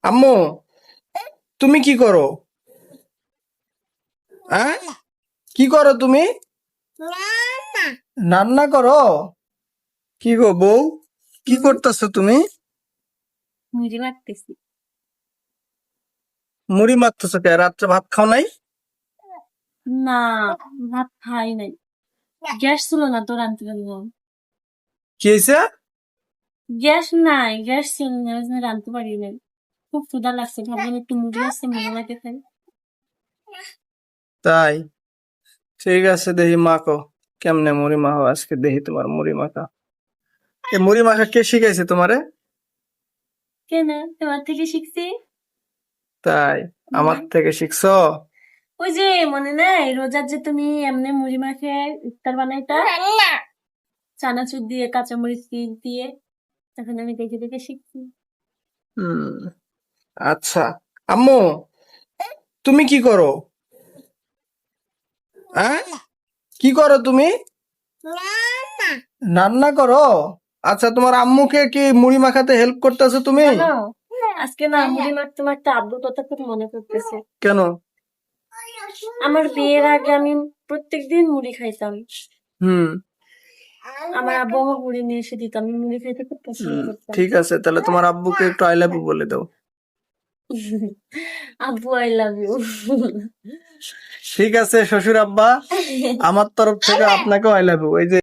আম্মু, তুমি কি করো? হ্যাঁ, কি করো তুমি? রান্না করো? কি গো বউ, কি করতেছো তুমি? মুড়ি মাখতেছি। মুড়ি মাখতেছো কে? রাত্রে ভাত খাও নাই? না, ভাত খাই নাই। গ্যাস ছিল না তো রান্তে পারলাম। কি হয়েছে? গ্যাস নাই, গ্যাস ছিল না, ওই জন্য রান্তে পারি নাই। খুব ক্ষুধা লাগছে, ভাবলাম একটু মুড়ি আছে মুড়ি মাখে খাই। তাই, ঠিক আছে, দেখি মাখো। কেমনে মুড়ি মাখো আজকে দেখি তোমার মুড়ি মাখা। এই মুড়ি মাখা কে শিখাইছে তোমারে? কেন, তোমার থেকে শিখছি। তাই, আমার থেকে শিখছো? ওই যে মনে নাই রোজার যে তুমি এমনি মুড়ি মাখে ইফতার বানাইতা, চানাচুর দিয়ে কাঁচামরিচ দিয়ে, তখন আমি দেখে দেখে শিখছি। হুম, আচ্ছা। আম্মু, তুমি কি করো? হ্যাঁ, কি করো তুমি? রান্না করো? আচ্ছা, তোমার আম্মুকে কি মুড়ি মাখাতে হেল্প করতেছো তুমি? জানো, আজকে না মুড়ি মাখতে মাখতে আব্বুর কথা খুব মনে পড়তেছে। কেন? আমার বিয়ের আগে আমি প্রত্যেকদিন মুড়ি খাইতাম। হুম। আমার আব্বু আমার মুড়ি নিয়ে এসে দিত, আমি মুড়ি খাইতে খুব পছন্দ করতাম। ঠিক আছে, তাহলে তোমার আব্বুকে একটু আই লাভ ইউ বলে দাও। আব্বু আই লাভ ইউ। ঠিক আছে শ্বশুর আব্বা, আমার তরফ থেকে আপনাকেও আই লাভ ইউ। এই যে